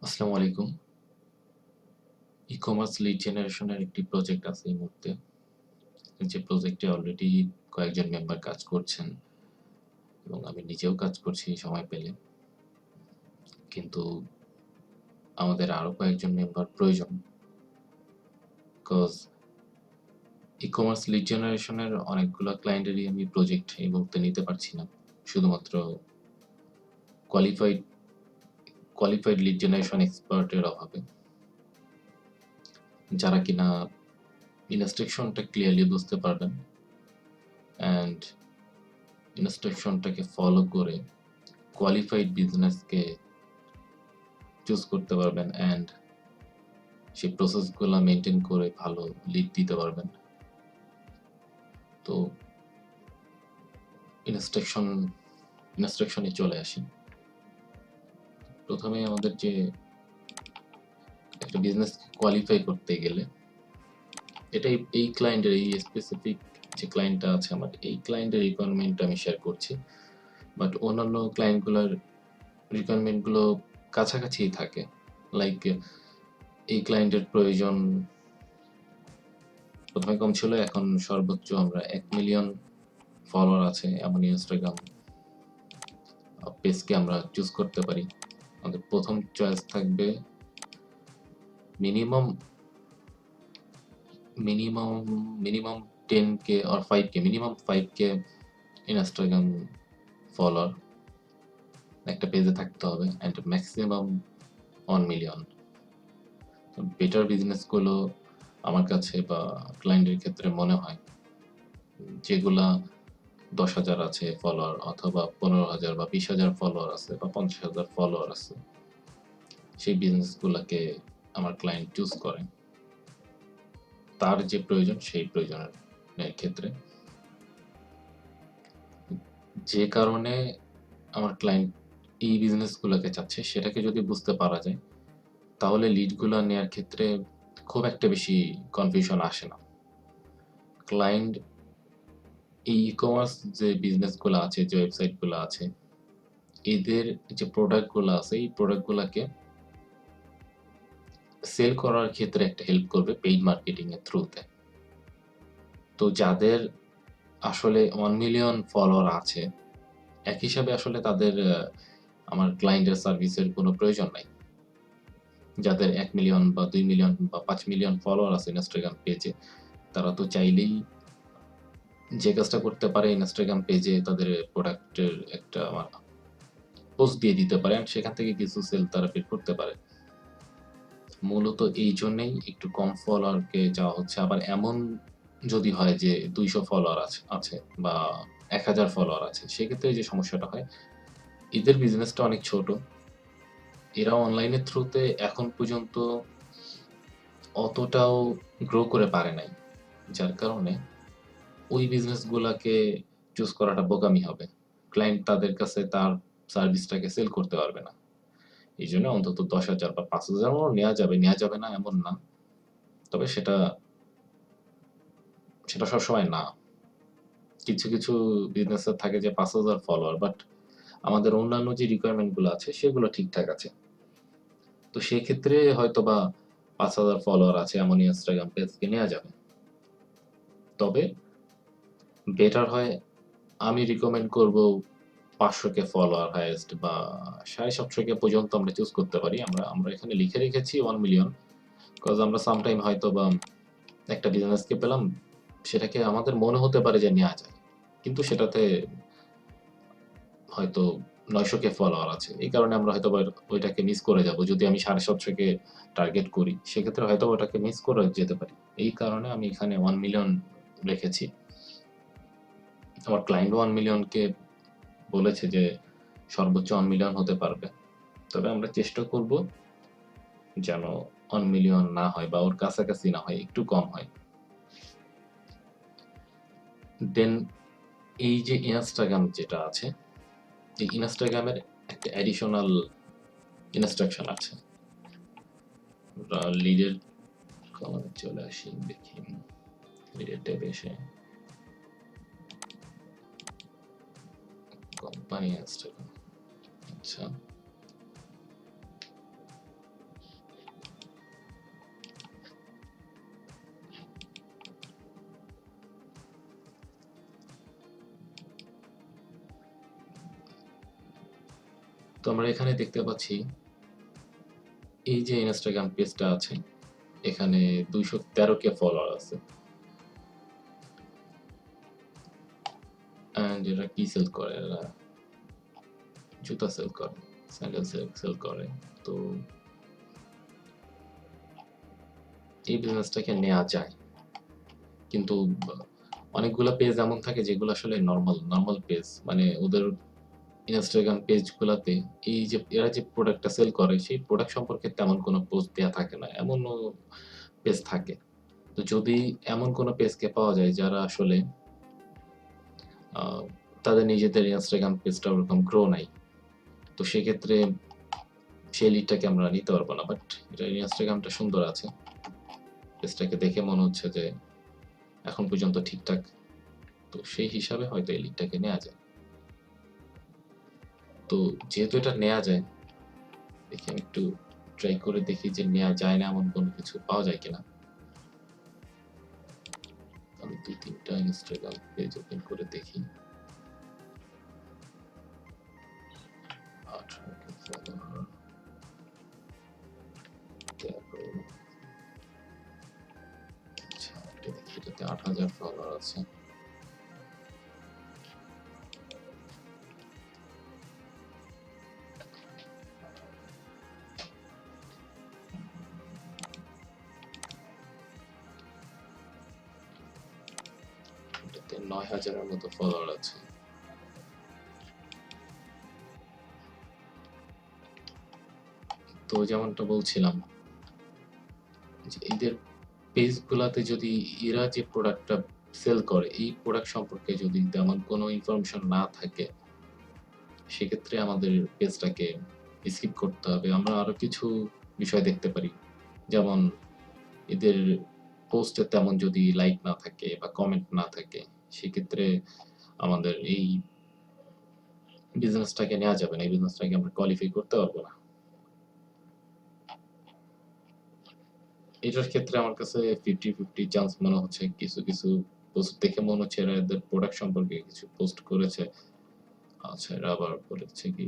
আসসালামু আলাইকুম। E-commerce lead জেনারেশনের একটি প্রজেক্ট আছে এই মুহূর্তে। যে প্রজেক্টে অলরেডি কয়েকজন মেম্বার কাজ করছেন এবং আমি নিজেও কাজ করছি সময় পেলে। কিন্তু আমাদের আরো কয়েকজন মেম্বার প্রয়োজন। বিকজ ই-কমার্স লিড জেনারেশনের অনেকগুলো ক্লায়েন্টেরই আমি প্রজেক্ট এই মুহূর্তে নিতে পারছি না। শুধুমাত্র কোয়ালিফাইড কোয়ালিফাইড লিড জেনারেশন এক্সপার্টের অভাবে। যারা কিনা ইনস্ট্রাকশনটা ক্লিয়ারলি বুঝতে পারবেন অ্যান্ড ইনস্ট্রাকশনটাকে ফলো করে কোয়ালিফাইড বিজনেসকে চুজ করতে পারবেন অ্যান্ড সেই প্রসেসগুলো মেনটেন করে ভালো লিড দিতে পারবেন। তো ইনস্ট্রাকশনে চলে আসি। প্রথমে আমাদের যে একটা বিজনেস কোয়ালিফাই করতে গেলে এটাই এই ক্লায়েন্টের এই স্পেসিফিক যে ক্লায়েন্টটা আছে আমার এই ক্লায়েন্টের রিকোয়ারমেন্ট আমি শেয়ার করছি, বাট অন্যান্য ক্লায়েন্টগুলোর রিকোয়ারমেন্টগুলো কাছাকাছিই থাকে। লাইক এই ক্লায়েন্টের প্রয়োজন প্রথমে কম ছিল, এখন সর্বোচ্চ আমরা 1 মিলিয়ন ফলোয়ার আছে এমন ইনস্টাগ্রাম পেজকে আমরা চুজ করতে পারি। আমাদের প্রথম চয়েস থাকবে minimum minimum minimum 10K or 5K, minimum 5K Instagram follower একটা পেজে থাকতে হবে অ্যান্ড ম্যাক্সিমাম 1 মিলিয়ন। বেটার বিজনেসগুলো আমার কাছে বা ক্লায়েন্টের ক্ষেত্রে মনে হয় যেগুলা 10,000 আছে ফলোয়ার অথবা 15,000 বা 20,000 ফলোয়ার আছে বা 50,000 ফলোয়ার আছে, সেই বিজনেসগুলোকে আমার ক্লায়েন্ট চুজ করে তার যে প্রয়োজন সেই প্রয়োজনের ক্ষেত্রে। যে কারণে আমার ক্লায়েন্ট এই বিজনেসগুলোকে চাচ্ছে সেটাকে যদি বুঝতে পারা যায় তাহলে লিডগুলো নেওয়ার ক্ষেত্রে খুব একটা বেশি কনফিউশন আসে না। ক্লায়েন্ট এই ই-কমার্স যে বিজনেসগুলো আছে, যে ওয়েবসাইটগুলো আছে, এদের যে প্রোডাক্টগুলো আছে এই প্রোডাক্টগুলোকে সেল করার ক্ষেত্রে একটা হেল্প করবে পেইড মার্কেটিং এর থ্রুতে। তো যাদের আসলে 1 মিলিয়ন ফলোয়ার আছে, এক হিসাবে আসলে তাদের আমার ক্লায়েন্টের সার্ভিসের কোনো প্রয়োজন নাই। যাদের 1 মিলিয়ন বা 2 মিলিয়ন বা 5 মিলিয়ন ফলোয়ার আছে ইনস্টাগ্রাম পেজে, তারা তো চাইলেই যে কাজটা করতে পারে ইনস্টাগ্রাম পেজে তাদের প্রোডাক্টের একটা পোস্ট দিয়ে দিতে পারে and সেখান থেকে কিছু সেল তারা বের করতে পারে। মূলত এই জন্যেই একটু কম ফলোয়ারকে চাওয়া হচ্ছে। আবার এমন যদি হয় যে 200 ফলোয়ার আছে বা 1000 ফলোয়ার আছে, সেক্ষেত্রে যে সমস্যাটা হয়, এদের বিজনেসটা অনেক ছোট। এরা অনলাইনের থ্রুতে এখন পর্যন্ত অতটাও গ্রো করে পারে নাই। যার কারণে ওই বিজনেসগুলাকে চুজ করাটা বোকামি হবে। ক্লায়েন্ট তাদের কাছে তার সার্ভিসটাকে সেল করতে পারবে না। এই জন্য অন্তত 10,000 বা 5,000 নেওয়া যাবে, নেওয়া যাবে না এমন না। তবে সেটা সেটা সবসময় না। কিছু কিছু বিজনেসের থাকে যে 5,000 ফলোয়ার, বাট আমাদের অন্যান্য যে রিকোয়ারমেন্ট গুলো আছে সেগুলো ঠিকঠাক আছে। তো সেক্ষেত্রে হয়তোবা 5,000 ফলোয়ার আছে এমন ইনস্টাগ্রাম পেজকে নেওয়া যাবে। তবে বেটার হয় আমি রিকমেন্ড করব 500K ফলোয়ার হাইয়েস্ট বা 750K পর্যন্ত আমরা চুজ করতে পারি। আমরা এখানে লিখে রেখেছি 1 মিলিয়ন, কজ আমরা সামটাইম হয়তোবা একটা বিজনেসকে পেলাম, সেটাকে আমাদের মনে হতে পারে যে নেওয়া যায়, কিন্তু সেটাতে হয়তো 900K ফলোয়ার আছে। এই কারণে আমরা হয়তো ওইটাকে মিস করে যাব। যদি আমি 750K টার্গেট করি, সেক্ষেত্রে হয়তো ওটাকে মিস করে যেতে পারি। এই কারণে আমি এখানে 1 মিলিয়ন রেখেছি। আমার ক্লায়েন্ট 1 মিলিয়নকে বলেছে যে সর্বোচ্চ 1 মিলিয়ন হতে পারবে। তবে আমরা চেষ্টা করব যেন 1 মিলিয়ন না হয় বা ওর কাছাকাছি না হয়, একটু কম হয়। দেন এই যে ইনস্টাগ্রাম যেটা আছে, এই ইনস্টাগ্রামের একটা অ্যাডিশনাল ইনস্ট্রাকশন আছে। লিডের কমানে চলে আসি, দেখি লিডের ট্যাবে এসে কোম্পানি ইনস্টাগ্রাম। আচ্ছা, তো আমরা এখানে দেখতে পাচ্ছি এই যে ইনস্টাগ্রাম পেজটা আছে, এখানে 213 কে ফলোয়ার আছে। অ্যান্ড এরা কি সেল করে? এরা জুতা সেল করে, স্যান্ডেল সেল করে। তো এই বিজনেসটাকে নেওয়া যায়, কিন্তু অনেকগুলো পেজ এমন থাকে যেগুলো আসলে নর্মাল পেজ, মানে ওদের ইনস্টাগ্রাম পেজগুলোতে এই যে এরা যে প্রোডাক্টটা সেল করে সেই প্রোডাক্ট সম্পর্কে তেমন কোনো পোস্ট দেওয়া থাকে না, এমনও পেজ থাকে। তো যদি এমন কোনো পেজকে পাওয়া যায় যারা আসলে তাদের নিজেদের ইনস্টাগ্রাম পেজটা ওরকম গ্রো নাই, তো সেক্ষেত্রে সেই লিডটাকে আমরা নিতে পারবো না। বাট এটা ইনস্টাগ্রামটা সুন্দর আছে, পেজটাকে দেখে মনে হচ্ছে যে এখন পর্যন্ত ঠিকঠাক, তো সেই হিসাবে হয়তো এই লিডটাকে নেওয়া যায়। তো যেহেতু এটা নেওয়া যায়, দেখি আমি একটু ট্রাই করে দেখি যে নেওয়া যায় না এমন কোনো কিছু পাওয়া যায় কিনা। আমি 2-3টা ইনস্টাগ্রাম পেজ ওপেন করে দেখি। 18 কে ফলোয়ার, 13। আচ্ছা, এটা দেখি, এটাতে 8,000 ফলোয়ার আছে। এটাতে 9,000-এর মতো ফলোয়ার আছে। তো যেমনটা বলছিলাম যে এদের পেজগুলাতে যদি এরা যে প্রোডাক্টটা সেল করে এই প্রোডাক্ট সম্পর্কে যদি তেমন কোনো ইনফরমেশন না থাকে, সেক্ষেত্রে আমাদের পেজটাকে স্কিপ করতে হবে। আমরা আরো কিছু বিষয় দেখতে পারি, যেমন এদের পোস্টে তেমন যদি লাইক না থাকে বা কমেন্ট না থাকে, সেক্ষেত্রে আমাদের এই বিজনেসটাকে নেওয়া যাবে না, এই বিজনেসটাকে আমরা কোয়ালিফাই করতে পারবো না। এটার ক্ষেত্রে আমার কাছে 50-50 চান্স মনে হচ্ছে। কিছু কিছু পোস্ট দেখে মনে হচ্ছে এরা এদের প্রোডাক্ট সম্পর্কে কিছু পোস্ট করেছে। আচ্ছা, এরা আবার বলেছে কি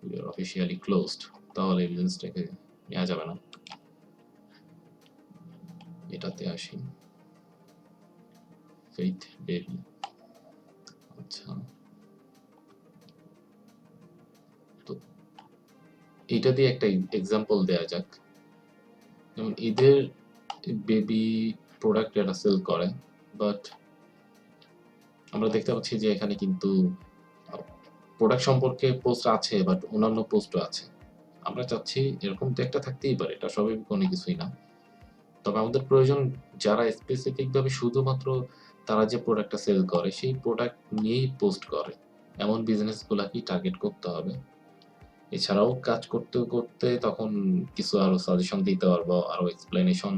we are officially closed, তাহলে এই বিজনেসটাকে নেওয়া যাবে না। এটাতে আসি, ফেইথ বেবি। আচ্ছা, তো এটা দিয়ে একটা এক্সাম্পল দেয়া যাক। যেমন এদের বেবি প্রোডাক্ট এরা সেল করে, বাট আমরা দেখতে পাচ্ছি যে এখানে কিন্তু প্রোডাক্ট সম্পর্কে পোস্ট আছে, বাট অন্যান্য পোস্টও আছে। আমরা চাচ্ছি এরকম তো একটা থাকতেই পারে, এটা স্বাভাবিক কোনো কিছুই না। তবে আমাদের প্রয়োজন যারা স্পেসিফিক ভাবে শুধুমাত্র তারা যে প্রোডাক্টটা সেল করে সেই প্রোডাক্ট নিয়েই পোস্ট করে, এমন বিজনেস গুলাকেই টার্গেট করতে হবে। এছাড়াও কাজ করতে করতে তখন কিছু আরো সাজেশন দিতে পারবো, আরো এক্সপ্লেনেশন,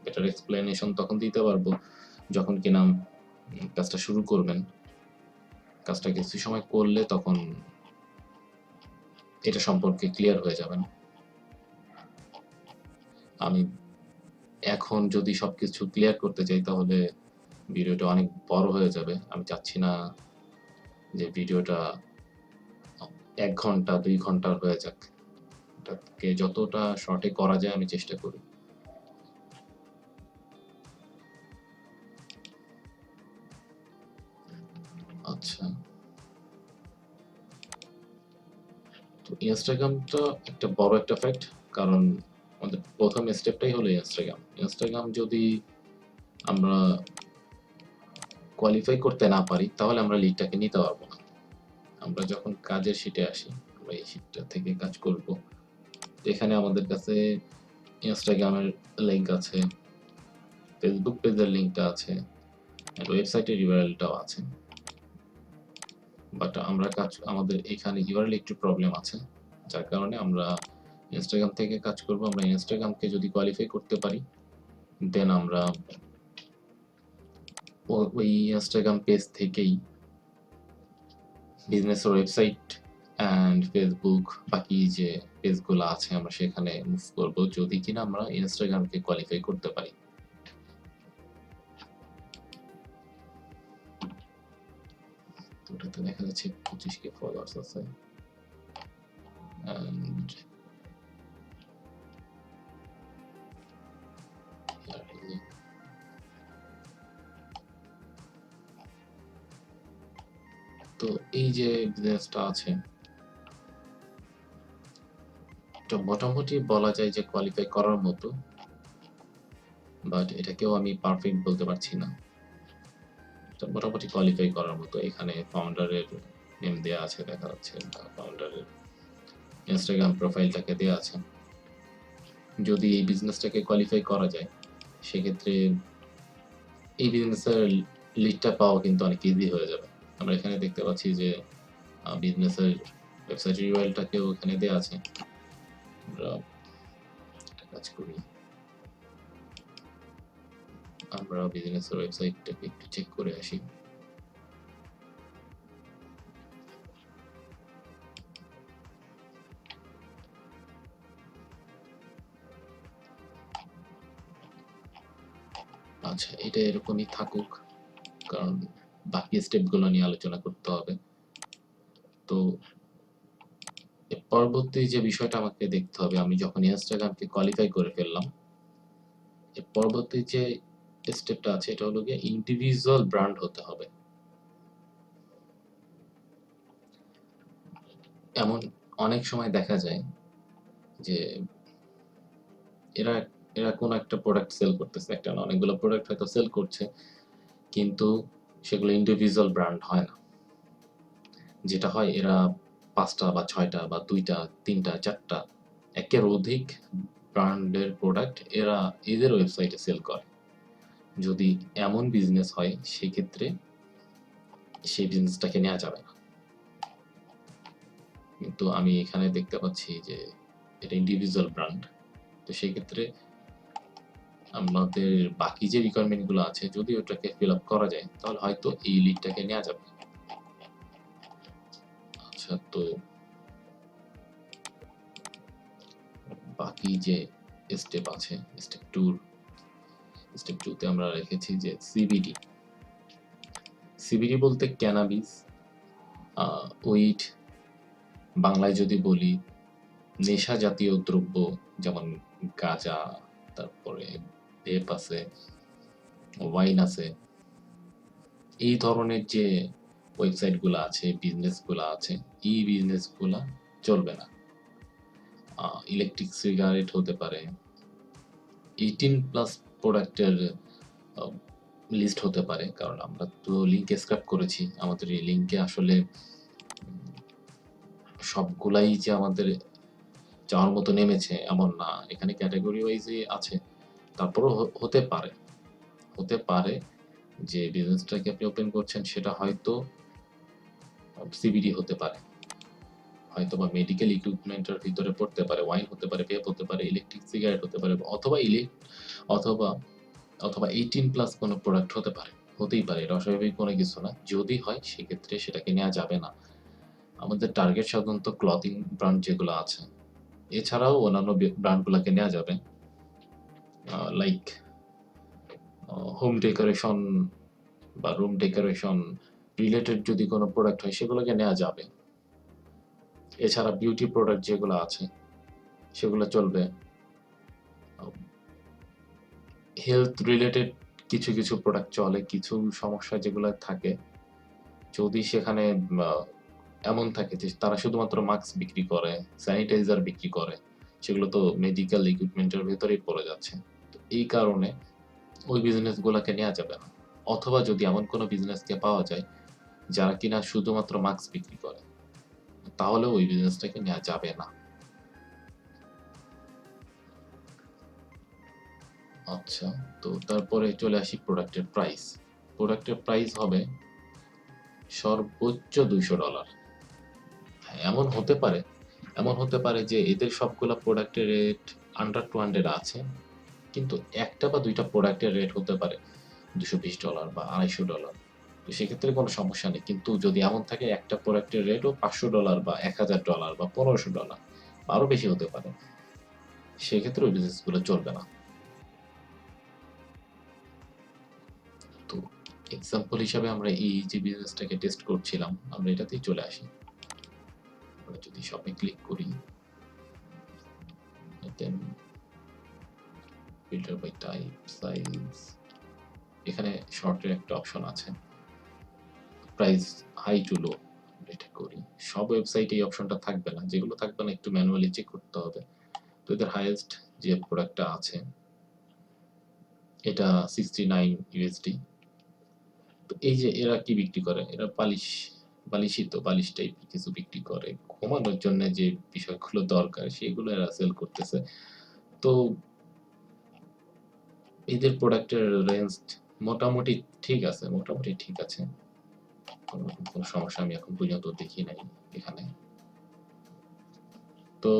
বেটার এক্সপ্লেনেশন তখন দিতে পারবো যখন কিনা কাজটা শুরু করবেন। কাজটা কিছু সময় করলে তখন এটা সম্পর্কে ক্লিয়ার হয়ে যাবেন। আমি এখন যদি সবকিছু ক্লিয়ার করতে চাই তাহলে ভিডিওটা অনেক বড় হয়ে যাবে। আমি চাচ্ছি না যে ভিডিওটা 1 ঘন্টা 2 ঘন্টার হয়ে যাক। এটাকে যতটা শর্টে করা যায় আমি চেষ্টা করি। আচ্ছা, তো ইনস্টাগ্রামটা একটা বড় একটা ফ্যাক্ট, কারণ আমাদের প্রথম স্টেপটাই হলো ইনস্টাগ্রাম। ইনস্টাগ্রাম যদি আমরা কোয়ালিফাই করতে না পারি তাহলে আমরা লিডটাকে নিতে পারবো না। আমরা যখন কাজের শিটে আসি, আমরা এই শিটটা থেকে কাজ করব। তো এখানে আমাদের কাছে ইনস্টাগ্রামের লিংক আছে, ফেসবুক পেজের লিংকটা আছে, ওয়েবসাইটের ইউআরএলটাও আছে। বাট আমাদের এখানে ইউআরএল একটু প্রবলেম আছে, যার কারণে আমরা ইনস্টাগ্রাম থেকে কাজ করব। আমরা ইনস্টাগ্রামকে যদি কোয়ালিফাই করতে পারি, দেন আমরা ওই ইনস্টাগ্রাম পেজ থেকেই বিজনেসের ওয়েবসাইট অ্যান্ড ফেসবুক, বাকি যে পেজগুলো আছে আমরা সেখানে মুভ করব, যদি কিনা আমরা ইনস্টাগ্রামকে কোয়ালিফাই করতে পারি। ওটাতে দেখা যাচ্ছে 25 কে ফলোয়ার্স আছে। and তো এই যে বিজনেসটা আছে, তো মোটামুটি বলা যায় যে কোয়ালিফাই করার মতো, বাট এটাকেও আমি পারফেক্ট বলতে পারছি না। তো মোটামুটি কোয়ালিফাই করার মতো। এখানে ফাউন্ডারের নেম দেয়া আছে, দেখা যাচ্ছে ফাউন্ডারের ইনস্টাগ্রাম প্রোফাইলটাকে দেয়া আছে। যদি এই বিজনেসটাকে কোয়ালিফাই করা যায়, সেক্ষেত্রে এই বিজনেসের লিডটা পাওয়া কিন্তু অনেক ইজি হয়ে যাবে। আমরা এখানে দেখতে পাচ্ছি যে বিজনেসের ওয়েবসাইট ইউআরএলটাকেও এখানে দেয়া আছে। আমরা একটা কাজ করি, আমরা বিজনেসের ওয়েবসাইটটাকে একটু চেক করে আসি। আচ্ছা, এটা এরকমই থাকুক, কারণ বাকি স্টেপগুলো নিয়ে আলোচনা করতে হবে। তো পরবর্তী যে বিষয়টা আমাকে দেখতে হবে, আমি যখন ইনস্টাগ্রামকে কোয়ালিফাই করে ফেললাম, এর পরবর্তী যে স্টেপটা আছে এটা হলো গিয়ে ইন্ডিভিজুয়াল ব্র্যান্ড হতে হবে। এমন অনেক সময় দেখা যায় যে এরা এরা কোনো একটা প্রোডাক্ট সেল করতেছে, একটা না অনেকগুলো প্রোডাক্ট হয়তো সেল করছে, কিন্তু সেগুলো ইন্ডিভিজুয়াল ব্র্যান্ড হয় না। যেটা হয়, এরা ৫টা বা ৬টা বা ২টা, ৩টা, ৪টা একের অধিক ব্র্যান্ডের প্রোডাক্ট এরা এদের ওয়েবসাইটে সেল করে। যদি এমন বিজনেস হয়, সেক্ষেত্রে সেই বিজনেসটাকে নেওয়া যাবে না। কিন্তু আমি এখানে দেখতে পাচ্ছি যে এটা ইন্ডিভিজুয়াল ব্র্যান্ড। তো সেক্ষেত্রে আমাদের বাকি যে রিকোয়ারমেন্ট গুলো আছে, যদি ওটাকে ফিল আপ করা যায়, তাহলে হয়তো এই লিডটাকে নেওয়া যাবে। আচ্ছা, তো বাকি যে স্টেপ আছে, স্টেপ 2 তে আমরা রেখেছি যে সিবিডি। সিবিডি বলতে ক্যানাবিস, উইড, বাংলায় যদি বলি নেশা জাতীয় দ্রব্য, যেমন গাঁজা, তারপরে ভেপ আছে, ওয়াইন আছে। এই ধরনের যে ওয়েবসাইটগুলো আছে, বিজনেসগুলো আছে, এই বিজনেসগুলা চলবে না। ইলেকট্রিক সিগারেট হতে পারে, 18+ প্রোডাক্টের লিস্ট হতে পারে, কারণ আমরা তো লিঙ্কে স্ক্র্যাপ করেছি। আমাদের এই লিঙ্কে আসলে সবগুলাই যে আমাদের চাওয়ার মতো নেমেছে এমন না, এখানে ক্যাটাগরি ওয়াইজই আছে। তারপরও হতে পারে যে বিজনেসটাকে আপনি ওপেন করছেন সেটা হয়তো সিবিডি হতে পারে, হয়তো বা মেডিকেল ইকুইপমেন্টের ভিতরে পড়তে পারে, ওয়াইন হতে পারে, ভেপ হতে পারে, ইলেকট্রিক সিগারেট হতে পারে, অথবা অথবা 18+ কোনো প্রোডাক্ট হতে পারে, হতেই পারে, এটা অস্বাভাবিক কোনো কিছু না। যদি হয় সেক্ষেত্রে সেটাকে নেওয়া যাবে না। আমাদের টার্গেট সাধারণত ক্লথিং ব্র্যান্ড যেগুলো আছে, এছাড়াও অন্যান্য ব্র্যান্ডগুলোকে নেওয়া যাবে, লাইক হোম ডেকোরেশন বা রুম ডেকোরেশন রিলেটেড যদি কোনো প্রোডাক্ট হয়, সেগুলোকে নেওয়া যাবে। এছাড়া বিউটি প্রোডাক্ট যেগুলো আছে সেগুলো চলবে। হেলথ রিলেটেড কিছু কিছু প্রোডাক্ট চলে, কিছু সমস্যা যেগুলো থাকে, যদি সেখানে এমন থাকে যে তারা শুধুমাত্র মাস্ক বিক্রি করে, স্যানিটাইজার বিক্রি করে, সেগুলো তো মেডিকেল ইকুইপমেন্টের ভেতরেই পড়ে যাচ্ছে। তো এই কারণে ওই বিজনেসগুলোকে নেওয়া যাবে না। অথবা যদি এমন কোনো বিজনেসকে পাওয়া যায় যারা কিনা শুধুমাত্র মাস্ক বিক্রি করে, তাহলে ওই বিজনেসটাকে নেওয়া যাবে না। আচ্ছা, তো তারপরে চলে আসি প্রোডাক্টের প্রাইস। প্রোডাক্টের প্রাইস হবে সর্বোচ্চ $200। হ্যাঁ, এমন হতে পারে যে এদের সবগুলা প্রোডাক্টের রেট আন্ডার 200 আছে, কিন্তু একটা বা দুইটা প্রোডাক্টের রেট হতে পারে $220 বা $250। তো সেক্ষেত্রে কোনো সমস্যা নেই। কিন্তু যদি এমন থাকে একটা প্রোডাক্টের রেটও $500 বা $1000 বা $1500 বা আরো বেশি হতে পারে, সেক্ষেত্রে ওই বিজনেসগুলো চলবে না। তো এক্সাম্পল হিসাবে আমরা এই যে বিজনেসটাকে টেস্ট করছিলাম, আমরা এটাতেই চলে আসি। আমরা যদি শপে ক্লিক করি, দেন ফিল্টার বাই টাইপ, সাইজ, এখানে শর্টের একটা অপশন আছে, প্রাইস হাই টু লো, এটা করি। সব ওয়েবসাইটে এই অপশনটা থাকবে না, যেগুলো থাকবে না একটু ম্যানুয়ালি চেক করতে হবে। তো এদের হাইয়েস্ট যে প্রোডাক্টটা আছে এটা 69 ইউএসডি। তো এই যে এরা কি বিক্রি করে, এরা বালিশই তো, বালিশ টাইপ কিছু বিক্রি করে, ঘুমানোর জন্য যে বিষয়গুলো দরকার সেগুলো এরা সেল করতেছে। তো এদের প্রোডাক্টের রেঞ্জ মোটামুটি ঠিক আছে, মোটামুটি ঠিক আছে, কোনো সমস্যা আমি এখন পর্যন্ত দেখি নাই এখানে। তো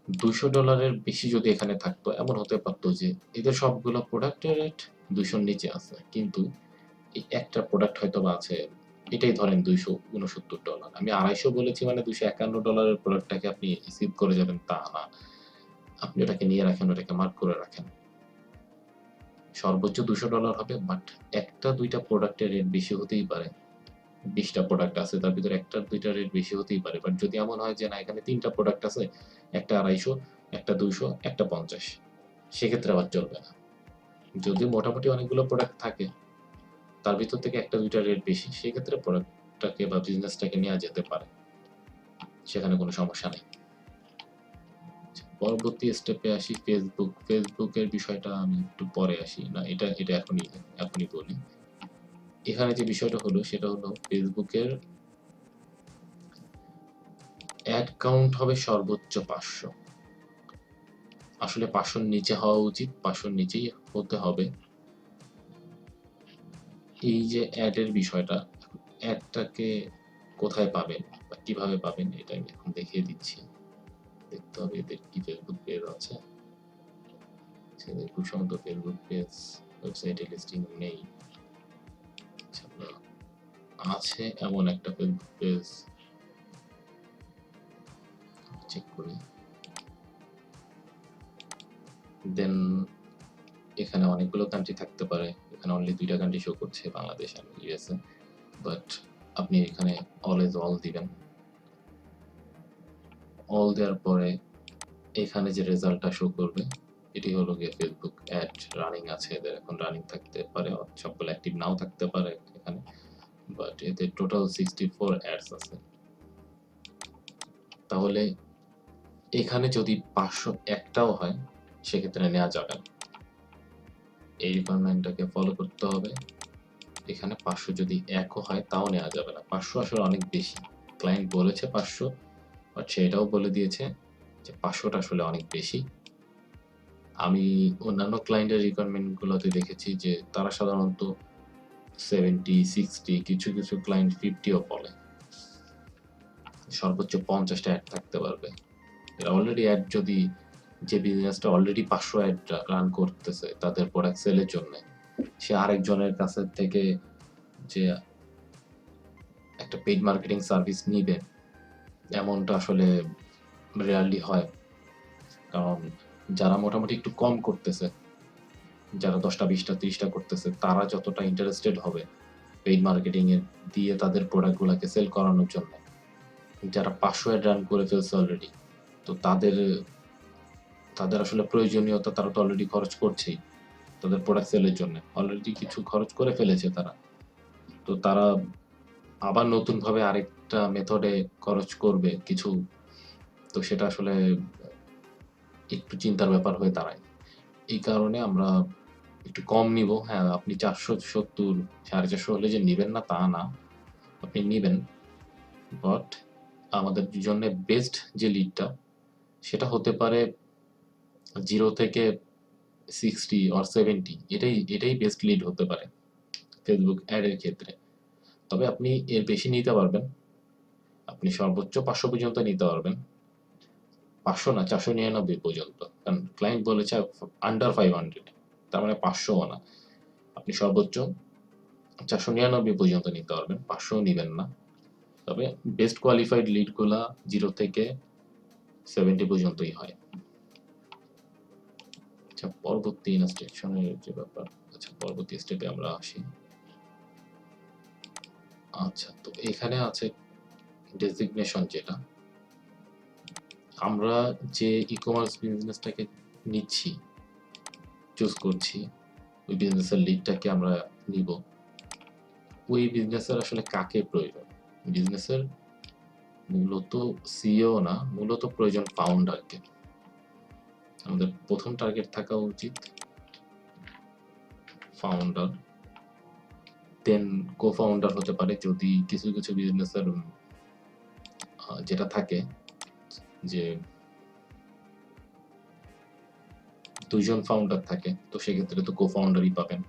$200 বেশি যদি এখানে থাকতো, এমন হতে পারতো যে এদের সবগুলো প্রোডাক্টের রেট 200 নিচে আছে, কিন্তু এই একটা প্রোডাক্ট হয়তো বা আছে, এটাই ধরেন $269। আমি 250 বলেছি মানে $251 প্রোডাক্টটাকে আপনি রিসিভ করে যাবেন তা না, আপনি ওটাকে নিয়ে রাখেন, ওটাকে মার্ক করে রাখেন। সর্বোচ্চ $200 হবে, বাট একটা দুইটা প্রোডাক্টের রেট বেশি হতেই পারে। 20টা প্রোডাক্ট আছে, তার ভিতরে একটা দুইটা রেট বেশি হতেই পারে, বাট যদি এমন হয় যে না এখানে 3টা প্রোডাক্ট আছে, একটা 250, একটা 200, একটা 50, সেক্ষেত্রে আবার চলবে না। যদি মোটামুটি অনেকগুলো প্রোডাক্ট থাকে, তার ভিতর থেকে একটা দুইটা রেট বেশি, সেক্ষেত্রে প্রোডাক্টটাকে বা বিজনেসটাকে নেওয়া যেতে পারে, সেখানে কোনো সমস্যা নেই। পরবর্তী স্টেপে আসি, ফেসবুকের বিষয়টা আমি একটু পরে আসি, না এটা এটা এখনই বলি। এখানে যে বিষয়টা হলো সেটা হলো ফেসবুকের অ্যাড কাউন্ট হবে সর্বোচ্চ 500। আসলে 500-র নিচে হওয়া উচিত, 500-র নিচেই হতে হবে। এই যে অ্যাডের বিষয়টা, অ্যাডটাকে কোথায় পাবেন বা কিভাবে পাবেন এটা আমি এখন দেখিয়ে দিচ্ছি। দেখতে হবে এদের কি ফেসবুক পেজ আছে, খুব সম্ভবত ফেসবুক পেজ ওয়েবসাইটে লিস্টিং নেই। আছে এমন একটা ফেসবুক পেজ, চেক করি। দেন এখানে অনেকগুলো কান্ট্রি থাকতে পারে, এখানে অনলি 2টা কান্ট্রি শো করছে, বাংলাদেশ আর ইউএসএ, বাট আপনি এখানে অলওয়েজ অল দিবেন। অল দেওয়ার পরে এখানে যে রেজাল্টটা শো করবে এটি হলো গিয়ে ফেসবুক অ্যাড রানিং আছে, এদের এখন রানিং থাকতে পারে, সবগুলো অ্যাক্টিভ নাও থাকতে পারে এখানে, বাট এতে টোটাল 64 অ্যাডস আছে। তাহলে এখানে যদি 501টাও হয় সেক্ষেত্রে নেওয়া যাবে না, এই রিকোয়ারমেন্টটাকে ফলো করতে হবে। এখানে 500 যদি একও হয় তাও নেওয়া যাবে না, 500 আসলে অনেক বেশি। ক্লায়েন্ট বলেছে 500, বাট সেটাও বলে দিয়েছে যে 500টা আসলে অনেক বেশি। আমি অন্যান্য ক্লায়েন্টের রিকোয়ারমেন্টগুলোতে দেখেছি যে তারা সাধারণত 70, 60, কিছু কিছু ক্লায়েন্ট 50ও বলে। সর্বোচ্চ 50টা অ্যাড থাকতে পারবে। এরা অলরেডি অ্যাড, যদি যে বিজনেসটা অলরেডি 500 অ্যাড রান করতেছে তাদের প্রোডাক্ট সেলের জন্য, সে আরেকজনের কাছে থেকে যে একটা পেইড মার্কেটিং সার্ভিস নিবে, এমনটা আসলে রেয়ারলি হয়। কারণ যারা মোটামুটি একটু কম করতেছে, যারা 10টা 20টা 30টা করতেছে, তারা যতটা ইন্টারেস্টেড হবে পেইড মার্কেটিং এ দিয়ে তাদের প্রোডাক্টগুলোকে সেল করানোর জন্য, যারা 500 অ্যাড রান করে ফেলছে অলরেডি, তো তাদের আসলে প্রয়োজনীয়তা, তারা তো অলরেডি খরচ করছেই তাদের প্রোডাক্ট সেলের জন্য, অলরেডি কিছু খরচ করে ফেলেছে তারা, তো তারা আবার নতুনভাবে আরেকটা মেথডে খরচ করবে কিছু, তো সেটা আসলে একটু চিন্তার ব্যাপার হয়ে দাঁড়ায়। এই কারণে আমরা একটু কম নিব। হ্যাঁ, আপনি 470, 450 হলে যে নিবেন না তা না, আপনি নিবেন, বাট আমাদের জন্য বেস্ট যে লিডটা সেটা হতে পারে 0 থেকে 60 অর 70, এটাই বেস্ট লিড হতে পারে ফেসবুক অ্যাডের ক্ষেত্রে। তবে আপনি এর বেশি নিতে পারবেন, আপনি সর্বোচ্চ 500 পর্যন্ত নিতে পারবেন, 500 না 499 পর্যন্ত, কারণ ক্লায়েন্ট বলেছে আন্ডার 500, তার মানে 500ও না। আপনি সর্বোচ্চ 499 পর্যন্ত নিতে পারবেন, 500ও নিবেন না। তবে বেস্ট কোয়ালিফাইড লিডগুলা 0 থেকে 70 পর্যন্তই হয়। আচ্ছা, পরবর্তী ইনস্ট্রাকশনের যে ব্যাপার, আচ্ছা পরবর্তী স্টেপে আমরা আসি। আচ্ছা, তো এখানে আছে ডেজিগনেশন যেটা, আমরা যে ই-কমার্স বিজনেসটাকে নিচ্ছি, চুজ করছি, ওই বিজনেসের লিডটাকে আমরা নিব, ওই বিজনেসের আসলে কাকে প্রয়োজন? বিজনেসের মূলত সিইও না, মূলত প্রয়োজন ফাউন্ডারকে। আমাদের প্রথম টার্গেট থাকা উচিত ফাউন্ডার, দেন কো ফাউন্ডার হতে পারে যদি কিছু কিছু বিজনেসের যেটা থাকে যে দুইজন ফাউন্ডার থাকে, তো সেক্ষেত্রে তো কো ফাউন্ডারই পাবেন,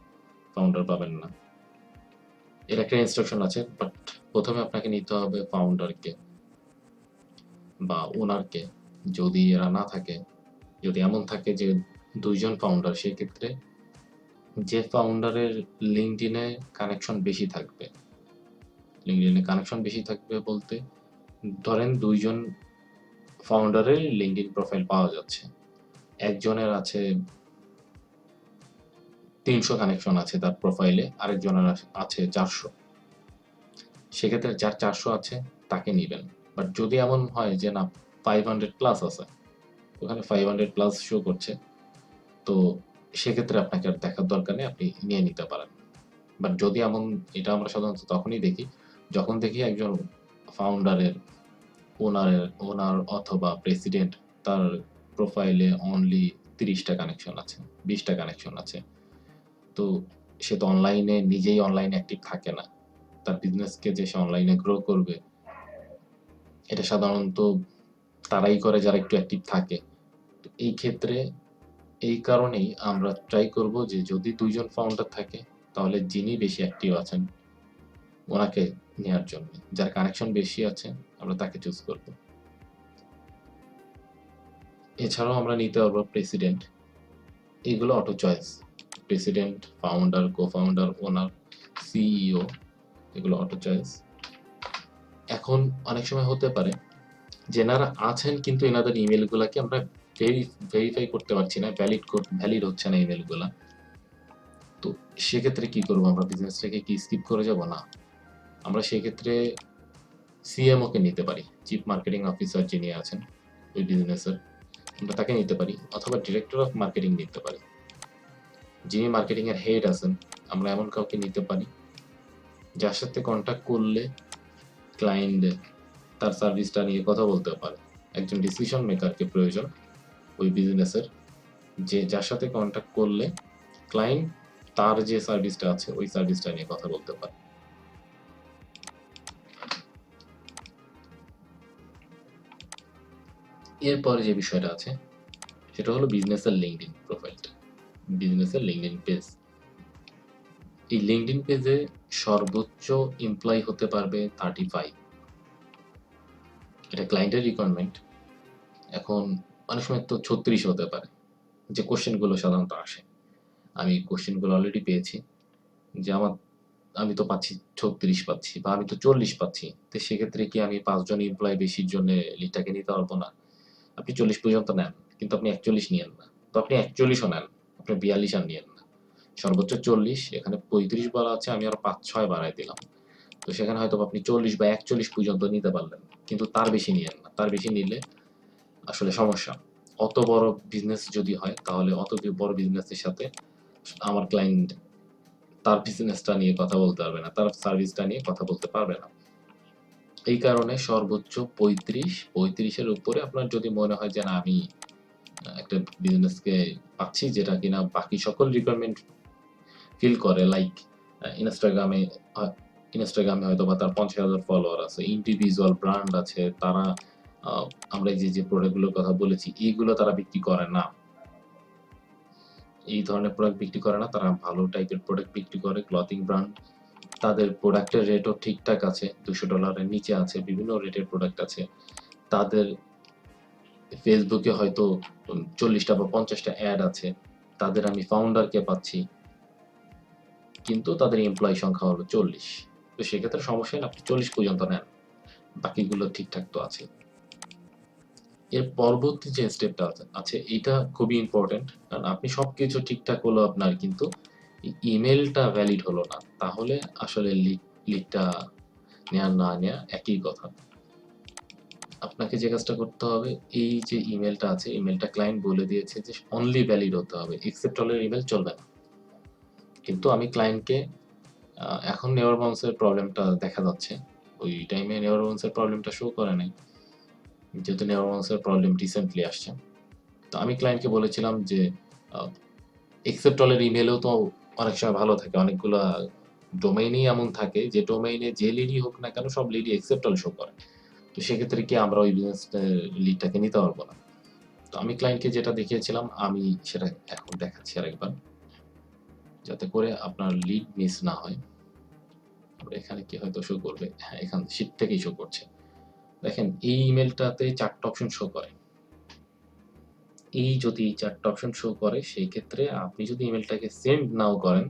ফাউন্ডার পাবেন না। এর একটা ইনস্ট্রাকশন আছে, বাট প্রথমে আপনাকে নিতে হবে ফাউন্ডারকে বা ওনারকে। যদি এরা না থাকে, যদি এমন থাকে যে দুইজন ফাউন্ডার, সেক্ষেত্রে যে ফাউন্ডারের লিঙ্কডইনে কানেকশন বেশি থাকবে, লিঙ্কডইনে কানেকশন বেশি থাকবে বলতে ধরেন দুইজন ফাউন্ডারের লিঙ্কডইন প্রোফাইল পাওয়া যাচ্ছে, একজনের আছে 300 কানেকশন আছে তার প্রোফাইলে, আরেকজনের আছে 400, সেক্ষেত্রে যার 400 আছে তাকে নিবেন। বাট যদি এমন হয় যে না 500 প্লাস আছে, ওখানে 500 প্লাস শো করছে, তো সেক্ষেত্রে আপনাকে আর দেখার দরকার নেই, আপনি নিয়ে নিতে পারেন। বাট যদি এমন, এটা আমরা সাধারণত তখনই দেখি যখন দেখি একজন ফাউন্ডারের, ওনার অথবা প্রেসিডেন্ট, তার প্রোফাইলে অনলি 30টা কানেকশন আছে, 20টা কানেকশন আছে, তো সে তো অনলাইনে, নিজেই অনলাইনে অ্যাক্টিভ থাকে না, তার বিজনেসকে যে সে অনলাইনে গ্রো করবে, এটা সাধারণত তারাই করে যারা একটু অ্যাক্টিভ থাকে। তো এই ক্ষেত্রে, এই কারণেই আমরা ট্রাই করব যে যদি দুইজন ফাউন্ডার থাকে, তাহলে যিনি বেশি অ্যাক্টিভ আছেন ওনাকে নেওয়ার জন্য, যার কানেকশন বেশি আছে আমরা তাকে চুজ করব। এছাড়াও আমরা নিতে পারবো প্রেসিডেন্ট, এগুলো auto choice, president, founder, co founder, owner, CEO, এগুলো অটো চয়েস। এখন অনেক সময় হতে পারে যেনারা আছেন কিন্তু এনাদের ইমেলগুলোকে আমরা ভেরিফাই করতে পারছি না, ভ্যালিড হচ্ছে না ইমেলগুলা, তো সেক্ষেত্রে কি করবো আমরা? বিজনেসটাকে কি স্কিপ করে যাব? না, আমরা সেক্ষেত্রে সিএমও কে নিতে পারি, চিফ মার্কেটিং অফিসার যিনি আছেন ওই বিজনেসের, আমরা তাকে নিতে পারি, অথবা ডিরেক্টর অফ মার্কেটিং নিতে পারি, যিনি মার্কেটিং এর হেড আছেন। আমরা এমন কাউকে নিতে পারি যার সাথে কন্ট্যাক্ট করলে ক্লায়েন্ট তার সার্ভিসটা নিয়ে কথা বলতে পারে। একজন ডিসিশন মেকারকে প্রয়োজন ওই বিজনেসের, যে যার সাথে কন্ট্যাক্ট করলে ক্লায়েন্ট তার যে সার্ভিসটা আছে ওই সার্ভিসটা নিয়ে কথা বলতে পারে। এরপরে যে বিষয়টা আছে সেটা হলো বিজনেসের লিঙ্কডইন প্রোফাইলটা, বিজনেসের লিঙ্কডইন পেজ। এই লিঙ্কডইন পেজে সর্বোচ্চ এমপ্লয়ি হতে পারবে 35, এটা ক্লায়েন্টের রিকোয়ারমেন্ট। এখন অনেক সময় তো 36 হতে পারে, যে কোশ্চেনগুলো সাধারণত আসে, আমি কোশ্চেনগুলো অলরেডি পেয়েছি যে আমি তো পাচ্ছি 36 পাচ্ছি, বা আমি তো 40 পাচ্ছি, তো সেক্ষেত্রে কি আমি 5 জন এমপ্লয় বেশির জন্য লিডটাকে নিতে পারবো না? আপনি 40 পর্যন্ত নেন, কিন্তু আপনি 41 নিয়েন না, তো আপনি 41ও নেন, আপনি 42 আর নিয়েন না, সর্বোচ্চ 40, এখানে 35 বলা আছে, আমি আরো 5-6 বাড়াই দিলাম, তো সেখানে হয়তো আপনি 40 বা 41 পর্যন্ত নিতে পারলেন, কিন্তু তার বেশি নিয়েন না, তার বেশি নিলে আসলে সমস্যা। অত বড় বিজনেস যদি হয়, তাহলে অত বড় বিজনেসের সাথে আমার ক্লায়েন্ট তার বিজনেসটা নিয়ে কথা বলতে পারবে না, তার সার্ভিসটা নিয়ে কথা বলতে পারবে না। এই কারণে সর্বোচ্চ 35-এর উপরে আপনার যদি মনে হয় যে না আমি একটা বিজনেসকে পাচ্ছি যেটা কিনা বাকি সকল রিকোয়ারমেন্ট ফিল করে, লাইক ইনস্টাগ্রামে, ইনস্টাগ্রামে হয়তো বা তার 50,000 ফলোয়ার আছে, ইন্ডিভিজুয়াল ব্র্যান্ড আছে, তারা আমরা যে প্রোডাক্টগুলোর কথা বলেছি এইগুলো তারা বিক্রি করে না, এই ধরনের প্রোডাক্ট বিক্রি করে না, তারা ভালো টাইপের প্রোডাক্ট বিক্রি করে, ক্লথিং ব্র্যান্ড, তাদের প্রোডাক্টের রেটও ঠিকঠাক আছে, $200 নিচে আছে, বিভিন্ন রেটের প্রোডাক্ট আছে, তাদের ফেসবুকে হয়তো 40টা বা 50টা অ্যাড আছে, তাদের আমি ফাউন্ডারকে পাচ্ছি, কিন্তু তাদের এমপ্লয়ি সংখ্যা হলো 40, তো সেক্ষেত্রে সমস্যা নেই, আপনি 40 পর্যন্ত নেন, বাকিগুলো ঠিকঠাক তো আছে। এর পরবর্তী যে স্টেপটা আছে এটা খুবই ইম্পর্টেন্ট, কারণ আপনি সবকিছু ঠিকঠাক হলো আপনার, কিন্তু ইমেলটা ভ্যালিড হলো না, তাহলে আসলে লিডটা নেয়া না নেয়া একই কথা। আপনাকে যে কাজটা করতে হবে, এই যে ইমেলটা আছে, ইমেলটা ক্লায়েন্ট বলে দিয়েছে যে অনলি ভ্যালিড হতে হবে, অ্যাকসেপ্ট অল এর ইমেল চলবে না। কিন্তু আমি ক্লায়েন্টকে এখন নেভার বাউন্সের প্রবলেমটা দেখা যাচ্ছে, ওই টাইমে নেভার বাউন্সের প্রবলেমটা শো করে নাই, যেহেতু নেভার বাউন্সের প্রবলেম রিসেন্টলি আসছে। তো আমি ক্লায়েন্টকে বলেছিলাম যে অ্যাকসেপ্ট অল এর ইমেলও তো অনেক সময় ভালো থাকে, অনেকগুলা ডোমেইনই এমন থাকে যে ডোমেইনে যে লিডই হোক না কেন সব লিডই অ্যাকসেপ্ট অল শো করে। তো সেক্ষেত্রে কি আমরা ওই বিজনেস লিডটাকে নিতে পারবো না? তো আমি ক্লায়েন্টকে যেটা দেখিয়েছিলাম আমি সেটা এখন দেখাচ্ছি আরেকবার, যাতে করে আপনার লিড মিস না হয়। এখানে কি হয়তো শো করবে, হ্যাঁ এখান শীট থেকেই শো করছে। দেখেন এই ইমেলটাতে ৪ টা অপশন শো করে। এই যদি ৪ টা অপশন শো করে সেই ক্ষেত্রে আপনি যদি ইমেলটাকে সেন্ড নাও করেন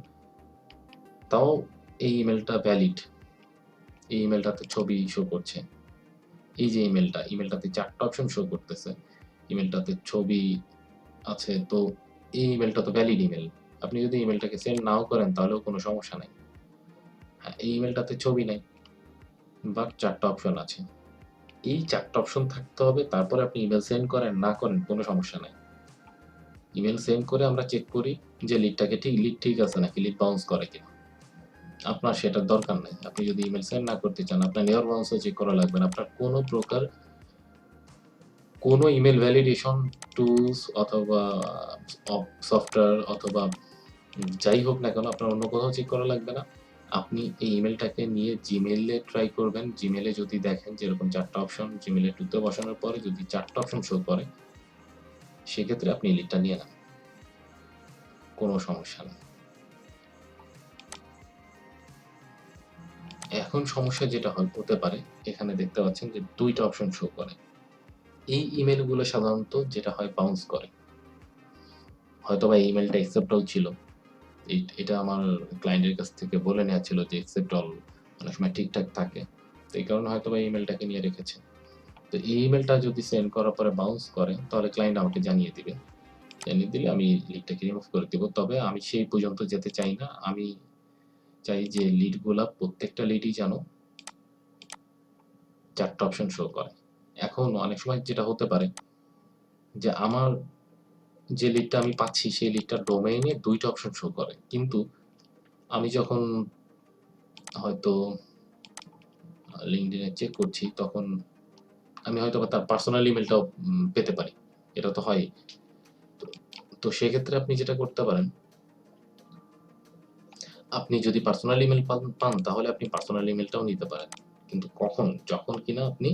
তাও এই ইমেলটা ভ্যালিড। এই ইমেলটাতে ছবি শো করছে। এই যে ইমেলটাতে ৪ টা অপশন শো করতেছে। ইমেলটাতে ছবি আছে, তো এই ইমেলটা তো ভ্যালিড ইমেল। আপনি যদি ইমেলটাকে সেন্ড নাও করেন তাহলেও কোনো সমস্যা নাই। হ্যাঁ, এই ইমেলটাতে ছবি নাই, বাট ৪ টা অপশন আছে। এই ৪ টা অপশন থাকতে হবে, তারপরে আপনি ইমেল সেন্ড করেন না করেন কোনো সমস্যা নাই। ইমেল সেন্ড করে আমরা চেক করি যে লিড ঠিক আছে নাকি, লিড বাউন্স করে কিনা। আপনার সেটার দরকার নাই। আপনি যদি ইমেল সেন্ড না করতে চান, আপনার নেভার বাউন্সও চেক করা লাগবে না। আপনার কোনো প্রকার কোনো ইমেল ভ্যালিডেশন টুলস অথবা সফটওয়্যার অথবা যাই হোক না কেন আপনার অন্য কোথাও চেক করা লাগবে না। আপনি এই ইমেলটাকে নিয়ে জিমেইলে ট্রাই করবেন। জিমেইলে যদি দেখেন যে এরকম ৪ টা অপশন জিমেইলে টুতে বসানোর পরে যদি ৪ টা অপশন শো করে, সেক্ষেত্রে আপনি লিডটা নিয়ে নেন। কোনো সমস্যা নেই। এখন সমস্যা যেটা হতে পারে, এখানে দেখতে পাচ্ছেন যে ২ টা অপশন শো করে। এই ইমেলগুলো সাধারণত যেটা হয় বাউন্স করে। হয়তোবা এই ইমেলটা অ্যাকসেপ্ট অল ছিল। এটা আমার ক্লায়েন্টের কাছ থেকে বলে নেওয়া ছিল যে অ্যাকসেপ্ট অল অনেক সময় ঠিকঠাক থাকে। তো এই কারণে হয়তোবা এই ইমেলটাকে নিয়ে রেখেছে। তো এই ইমেলটা যদি সেন্ড করার পরে বাউন্স করে তাহলে ক্লায়েন্ট আমাকে জানিয়ে দিবে। জানিয়ে দিলে আমি লিডটাকে রিমুভ করে দিব। তবে আমি সেই পর্যন্ত যেতে চাই না। আমি চাই যে লিডগুলা প্রত্যেকটা লিডই যেন ৪ টা অপশন শো করে। এখন অনেক সময় যেটা হতে পারে যে আমার যে লিডটা আমি পাচ্ছি সেই লিডটার ডোমেইনে ২ টা অপশন শো করে। কিন্তু আমি যখন হয়তো LinkedIn এ চেক করছি তখন আমি হয়তোবা তার পার্সোনাল ইমেইলটাও পেতে পারি। এটা তো হয়ই। তো তো সেক্ষেত্রে আপনি যেটা করতে পারেন, আপনি যদি পার্সোনাল ইমেইল পান তাহলে আপনি পার্সোনাল ইমেইলটাও নিতে পারেন। কিন্তু কখন? যখন কিনা আপনি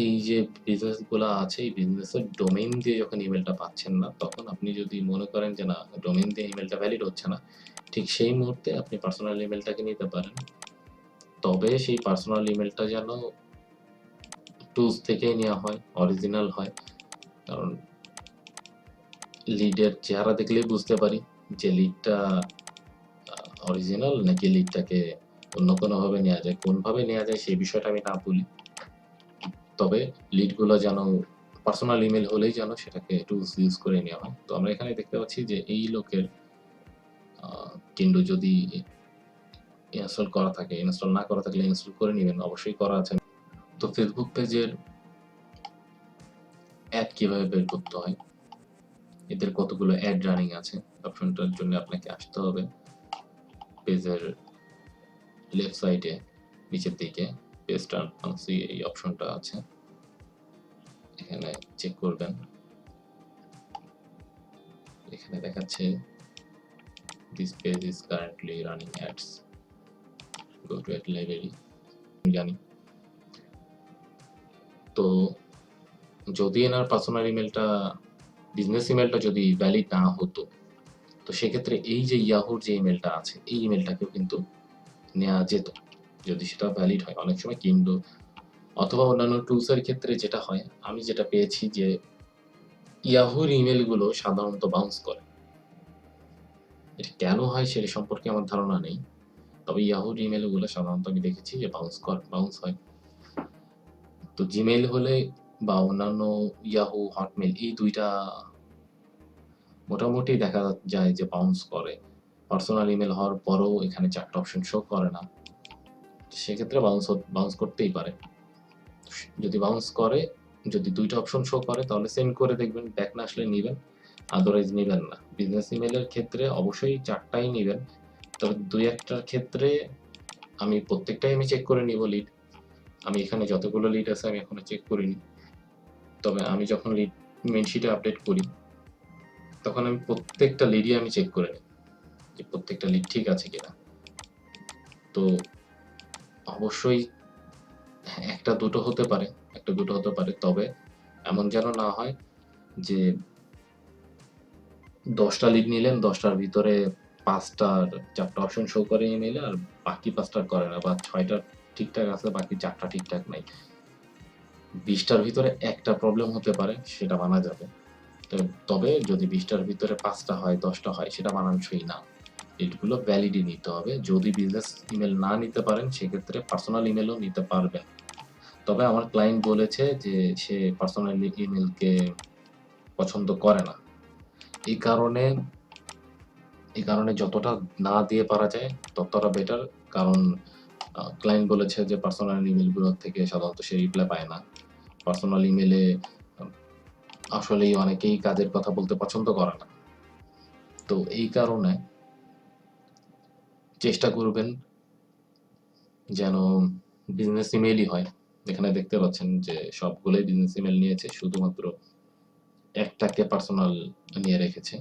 এই যে বিজনেসগুলা আছে এই বিজনেসের ডোমেইন দিয়ে যখন ইমেইলটা পাচ্ছেন না, তখন আপনি যদি মনে করেন যে না ডোমেইন দিয়ে ইমেইলটা ভ্যালিড হচ্ছে না, ঠিক সেই মুহূর্তে আপনি পার্সোনাল ইমেইলটাকে নিতে পারেন। তবে সেই পার্সোনাল ইমেইলটা যেন টুলস থেকেই নেওয়া হয়, অরিজিনাল হয়। কারণ লিডের চেহারা দেখলেই বুঝতে পারি যে লিডটা অরিজিনাল নাকি লিডটাকে অন্য কোনোভাবে নেওয়া যায়। কোনভাবে নেওয়া যায় সেই বিষয়টা আমি না বলি। তবে লিডগুলো যেন পার্সোনাল ইমেইল হলেই যেন সেটাকে টুলস ইউজ করে নেওয়া হয়। তো আমরা এখানে দেখতে পাচ্ছি যে এই লোকের টিন্ডো যদি ইনস্টল করা থাকে, ইনস্টল না করা থাকলে ইনস্টল করে নিবেন। অবশ্যই করা আছে। তো ফেসবুক পেজের অ্যাড কিভাবে বের করতে হয়, এদের কতগুলো অ্যাড রানিং আছে, অপশনটার জন্য আপনাকে আসতে হবে পেজের লেফট সাইডে নিচের দিকে পেজ ট্রান্সপারেন্সি এই অপশনটা আছে। এখানে চেক করবেন। এখানে দেখাচ্ছে this page is currently running ads. Go to ad library. জানি। তো যদি এনার পার্সোনাল ইমেলটা বিজনেস ইমেলটা যদি ভ্যালিড না হতো, তো সেক্ষেত্রে এই যে ইয়াহুর যে ইমেলটা আছে এই ইমেলটাকেও কিন্তু নেওয়া যেত যদি সেটা ভ্যালিড হয়। অনেক সময় কিন্তু অথবা অন্যান্য টুলসের ক্ষেত্রে যেটা হয়, আমি যেটা পেয়েছি যে ইয়াহুর ইমেলগুলো সাধারণত বাউন্স করে। এটা কেন হয় সেটা সম্পর্কে আমার ধারণা নেই। তবে ইয়াহুর ইমেলগুলো সাধারণত আমি দেখেছি যে বাউন্স হয়। তো জিমেইল হলে বা অন্যান্য ইয়াহু, হটমেইল এই ২ টা মোটামুটি দেখা যায় যে বাউন্স করে। পার্সোনাল ইমেইল হওয়ার পরেও এখানে ৪ টা অপশন শো করে না। সেক্ষেত্রে বাউন্স করতেই পারে। যদি বাউন্স করে, যদি ২ টা অপশন শো করে তাহলে সেন্ড করে দেখবেন, ব্যাক না আসলে নিবেন, আদারওয়াইজ নিবেন না। বিজনেস ইমেইলের ক্ষেত্রে অবশ্যই ৪ টাই নিবেন। তবে ২-১ টার ক্ষেত্রে প্রত্যেকটাই আমি চেক করে নিব লিড। আমি এখানে যতগুলো লিড আছে আমি এখনো চেক করিনি। তবে আমি যখন লিড মেইন শিটে আপডেট করি, তখন আমি প্রত্যেকটা লিডই আমি চেক করে নিই যে প্রত্যেকটা লিড ঠিক আছে কিনা। তো অবশ্যই ১টা-২টো হতে পারে, ১টা-২টো হতে পারে। তবে এমন যেন না হয় যে ১০ টা লিড নিলেন, ১০ টার ভিতরে ৫ টার ৪ টা অপশন শো করে ইমেইলে আর বাকি ৫ টার করে না, বা ৬ টা ঠিকঠাক আছে বাকি ৪ টা ঠিকঠাক নাই। ২০ টার ভিতরে ১ টা প্রবলেম হতে পারে, সেটা মানা যাবে। তবে যদি ২০ টার ভিতরে ৫ টা হয়, ১০ টা হয় সেটা মানানসই না। লিডগুলো ভ্যালিডই নিতে হবে। যদি বিজনেস ইমেইল না নিতে পারেন সেক্ষেত্রে পার্সোনাল ইমেইলও নিতে পারবেন। তবে আমার ক্লায়েন্ট বলেছে যে সে পার্সোনাল ইমেইলকে পছন্দ করে না। এই কারণে যতটা না দিয়ে পারা যায় ততটা বেটার। কারণ ক্লায়েন্ট বলেছে যে পার্সোনাল ইমেইলগুলোর থেকে সাধারণত সে রিপ্লাই পায় না। পার্সোনাল ইমেইলে আসলেই অনেকেই কাজের কথা বলতে পছন্দ করে না। তো এই কারণে চেষ্টা করবেন যেন বিজনেস ইমেইলই হয়। এখানে দেখতে পাচ্ছেন যে সবগুলোই বিজনেস ইমেইল নিয়েছে, শুধুমাত্র একটাকে পার্সোনাল নিয়ে রেখেছে।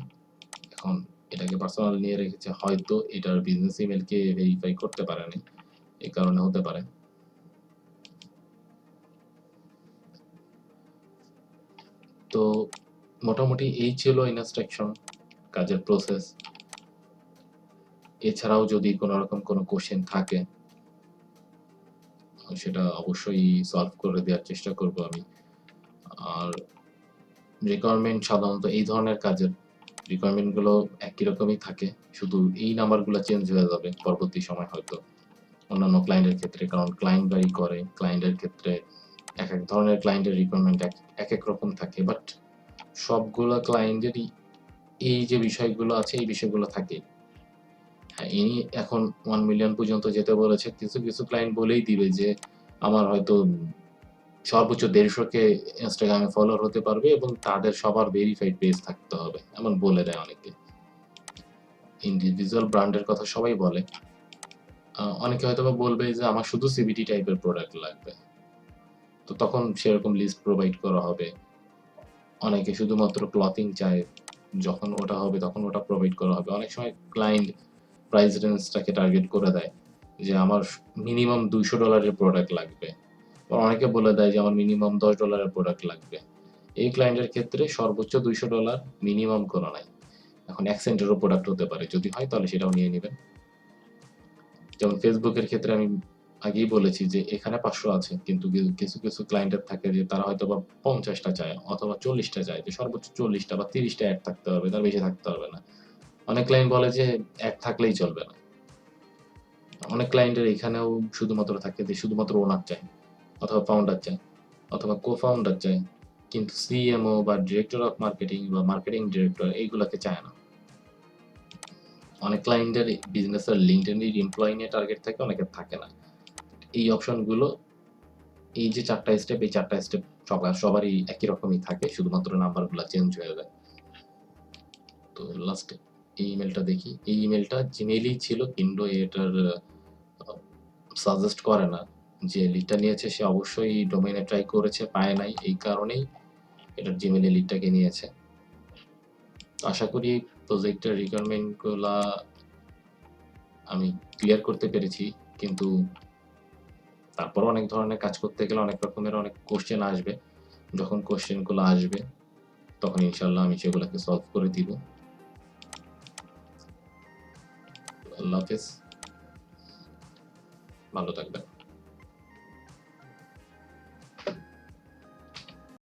এখন এটাকে পার্সোনাল নিয়ে রেখেছে, হয়তো এটার বিজনেস ইমেইলকে ভেরিফাই করতে পারেনি, এই কারণে হতে পারে। তো মোটামুটি এই ছিল ইনস্ট্রাকশন, কাজের প্রসেস। এছাড়াও যদি কোনো রকম কোনো কোশ্চেন থাকে সেটা অবশ্যই সলভ করে দেওয়ার চেষ্টা করব আমি। আর রিকোয়ারমেন্ট সাধারণত এই ধরনের কাজের রিকোয়ারমেন্টগুলো একই রকমই থাকে, শুধু এই নাম্বারগুলো চেঞ্জ হয়ে যাবে পরবর্তী সময় হয়তো অন্যান্য ক্লায়েন্টের ক্ষেত্রে, কারণ ক্লায়েন্ট ভ্যারি করে। ক্লায়েন্টের ক্ষেত্রে এক এক ধরনের ক্লায়েন্টের রিকোয়ারমেন্ট এক এক রকম থাকে, বাট সবগুলো ক্লায়েন্টেরই এই যে বিষয়গুলো আছে এই বিষয়গুলো থাকেই। হ্যাঁ, ইনি এখন 1 মিলিয়ন পর্যন্ত যেতে বলেছে। কিছু কিছু ক্লায়েন্ট বলেই দিবে যে আমার হয়তো সর্বোচ্চ ১৫০ কে ইনস্টাগ্রামে ফলোয়ার হতে পারবে এবং তাদের সবার ভেরিফাইড পেজ থাকতে হবে, এমন বলে দেয় অনেকে। ইন্ডিভিজুয়াল ব্র্যান্ডের কথা সবাই বলে। অনেকে হয়তোবা বলবে যে আমার শুধু সিবিটি টাইপের প্রোডাক্ট লাগবে, তো তখন সেরকম লিস্ট প্রোভাইড করা হবে। অনেকে শুধুমাত্র ক্লথিং চায়, যখন ওটা হবে তখন ওটা প্রোভাইড করা হবে। অনেক সময় ক্লায়েন্ট প্রাইস রেঞ্জটাকে টার্গেট করে দেয় যে আমার মিনিমাম $200 এর প্রোডাক্ট লাগবে, বা অনেকে বলে দেয় যে আমার মিনিমাম $10 এর প্রোডাক্ট লাগবে। এই ক্লায়েন্টের ক্ষেত্রে সর্বোচ্চ $200 মিনিমাম কোনো নাই। এখন 1 সেন্টেরও প্রোডাক্ট হতে পারে, যদি হয় তাহলে সেটাও নিয়ে নিবেন। যেমন ফেসবুকের ক্ষেত্রে আমি আগেই বলেছি যে এখানে 500 আছে, কিন্তু কিছু কিছু ক্লায়েন্টের থাকে যে তারা হয়তোবা 50 টা চায় অথবা 40 টা চায়, যে সর্বোচ্চ 40 টা বা 30 টা অ্যাড থাকতে হবে, তার বেশি থাকতে হবে না। অনেক ক্লায়েন্ট বলে যে অ্যাড থাকলেই চলবে না। অনেক ক্লায়েন্টের এখানেও শুধুমাত্র থাকে যে শুধুমাত্র ওনার চাই, অথবা ফাউন্ডার চাই, অথবা কো-ফাউন্ডার চাই, কিন্তু সিএমও বা ডিরেক্টর অফ মার্কেটিং বা মার্কেটিং ডিরেক্টর এইগুলাকে চায় না। অনেক ক্লায়েন্টের বিজনেসের লিঙ্কডইন এমপ্লয়ি নিয়ে টার্গেট থাকে, অনেকের থাকে না। এই অপশনগুলো, এই যে 4 টা স্টেপ, এই 4 টা স্টেপ সবারই একই রকমই থাকে, শুধুমাত্র নাম্বারগুলো চেঞ্জ হয়ে যায়। তো লাস্ট এই ইমেলটা দেখি। এই ইমেলটা জিমেইলেই ছিল, কিন্তু এটার সাজেস্ট করে না। যে লিডটা নিয়েছে সে অবশ্যই ডোমেইনে ট্রাই করেছে, পায় নাই, এই কারণেই এটার জিমেইলে লিডটাকে নিয়েছে। আশা করি প্রজেক্টের রিকোয়ারমেন্টগুলা আমি ক্লিয়ার করতে পেরেছি, কিন্তু তারপরও অনেক ধরনের কাজ করতে গেলে অনেক রকমের অনেক কোশ্চেন আসবে। যখন কোশ্চেনগুলো আসবে তখন ইনশাআল্লাহ আমি সেগুলোকে সলভ করে দিব। আল্লাহ হাফেজ, ভালো থাকবেন।